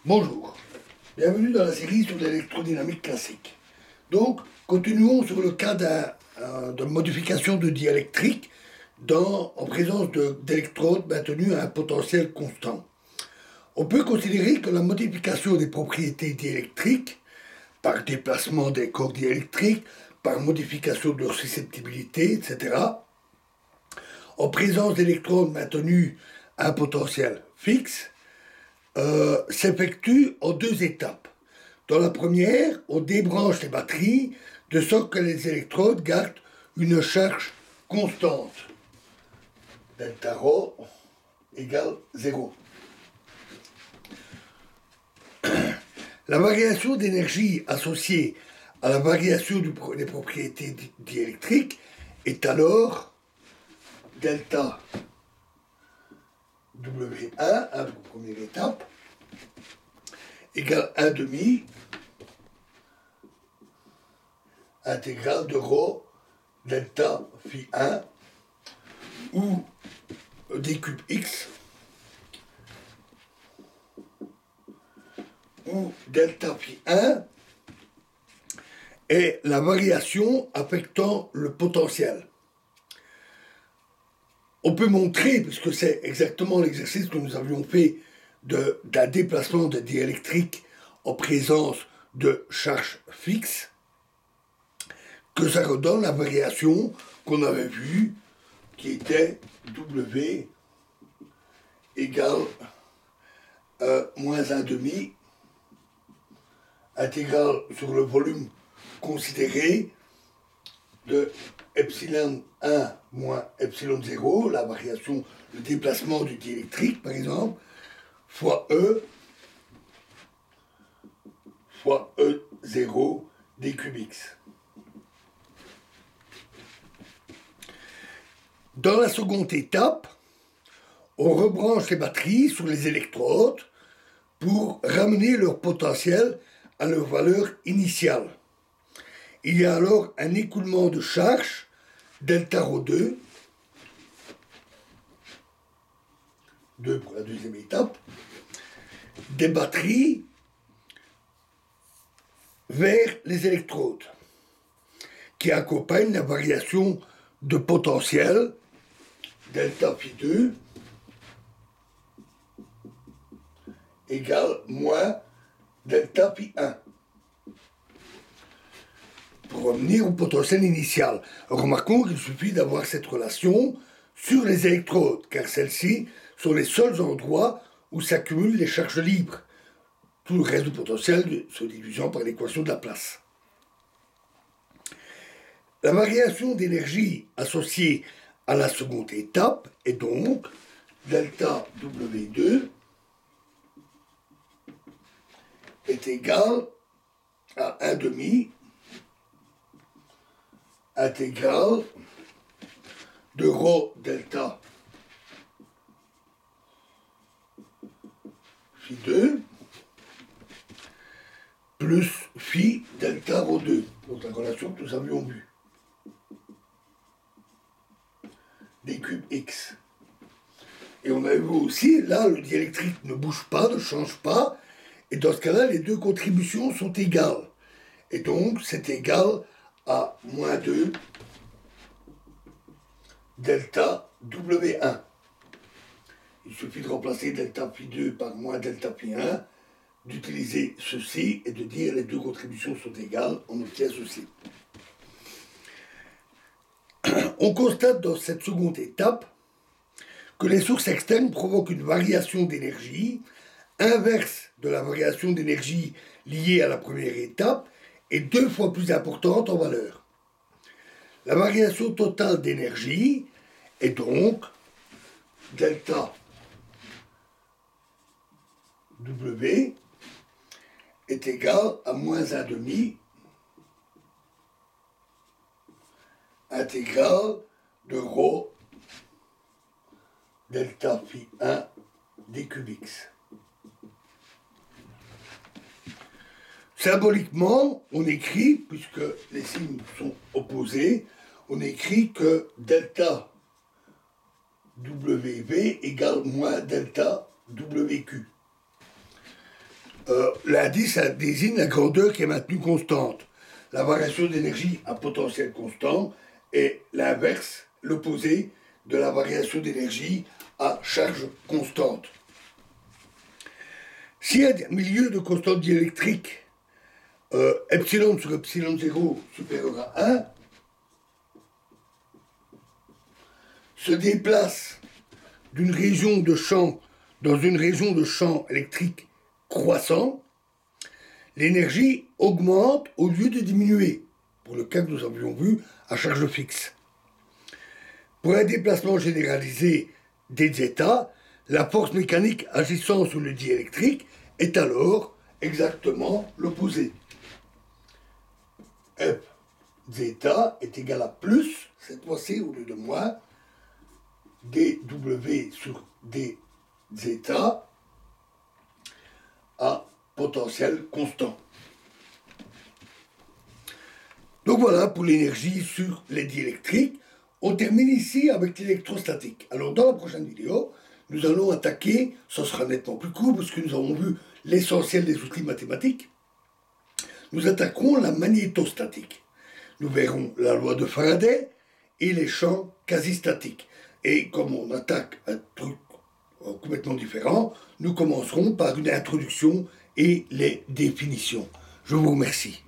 Bonjour, bienvenue dans la série sur l'électrodynamique classique. Donc, continuons sur le cas de modification de diélectrique en présence d'électrodes maintenues à un potentiel constant. On peut considérer que la modification des propriétés diélectriques, par déplacement des corps diélectriques, par modification de leur susceptibilité, etc., en présence d'électrodes maintenues à un potentiel fixe, s'effectue en deux étapes. Dans la première, on débranche les batteries de sorte que les électrodes gardent une charge constante. Delta ρ égale 0. La variation d'énergie associée à la variation des propriétés diélectriques est alors delta W1, pour la première étape, égale 1 demi intégrale de ρ delta phi 1 ou d cube x où delta phi 1 est la variation affectant le potentiel. On peut montrer, puisque c'est exactement l'exercice que nous avions fait d'un déplacement de diélectrique en présence de charges fixes, que ça redonne la variation qu'on avait vue, qui était W égale moins 1 demi intégrale sur le volume considéré de epsilon 1 moins epsilon 0, la variation, le déplacement du diélectrique par exemple, fois E0 d cube x. Dans la seconde étape, on rebranche les batteries sur les électrodes pour ramener leur potentiel à leur valeur initiale. Il y a alors un écoulement de charge, delta ρ2, 2 pour la deuxième étape, des batteries vers les électrodes, qui accompagnent la variation de potentiel, delta phi 2, égale moins delta phi 1. Pour revenir au potentiel initial. Remarquons qu'il suffit d'avoir cette relation sur les électrodes, car celles-ci sont les seuls endroits où s'accumulent les charges libres. Tout le reste du potentiel se divisant par l'équation de Laplace. La variation d'énergie associée à la seconde étape est donc delta W2 est égal à 1 demi intégrale de ρ delta phi 2 plus phi delta ρ2, donc la relation que nous avions vue, d cube x. Et on a vu aussi, là, le diélectrique ne bouge pas, ne change pas, et dans ce cas-là, les deux contributions sont égales. Et donc, c'est égal à moins 2 delta W1. Il suffit de remplacer delta phi 2 par moins delta phi 1, d'utiliser ceci et de dire les deux contributions sont égales, on obtient ceci. On constate dans cette seconde étape que les sources externes provoquent une variation d'énergie inverse de la variation d'énergie liée à la première étape et 2 fois plus importante en valeur. La variation totale d'énergie est donc delta W est égal à moins 1 demi intégrale de ρ delta phi 1 d cube x. Symboliquement, on écrit, puisque les signes sont opposés, on écrit que delta WV égale moins delta WQ. L'indice, ça désigne la grandeur qui est maintenue constante. La variation d'énergie à potentiel constant est l'inverse, l'opposé de la variation d'énergie à charge constante. Si un milieu de constante diélectrique epsilon sur epsilon 0 supérieur à 1 se déplace d'une région de champ dans une région de champ électrique croissant, l'énergie augmente au lieu de diminuer, pour le cas que nous avions vu à charge fixe. Pour un déplacement généralisé dz, la force mécanique agissant sur le diélectrique est alors exactement l'opposé. F zeta est égal à plus, cette fois-ci au lieu de moins, dw sur d zeta à potentiel constant. Donc voilà pour l'énergie sur les diélectriques. On termine ici avec l'électrostatique. Alors dans la prochaine vidéo, nous allons attaquer, ce sera nettement plus court parce que nous avons vu l'essentiel des outils mathématiques. Nous attaquerons la magnétostatique. Nous verrons la loi de Faraday et les champs quasi-statiques. Et comme on attaque un truc complètement différent, nous commencerons par une introduction et les définitions. Je vous remercie.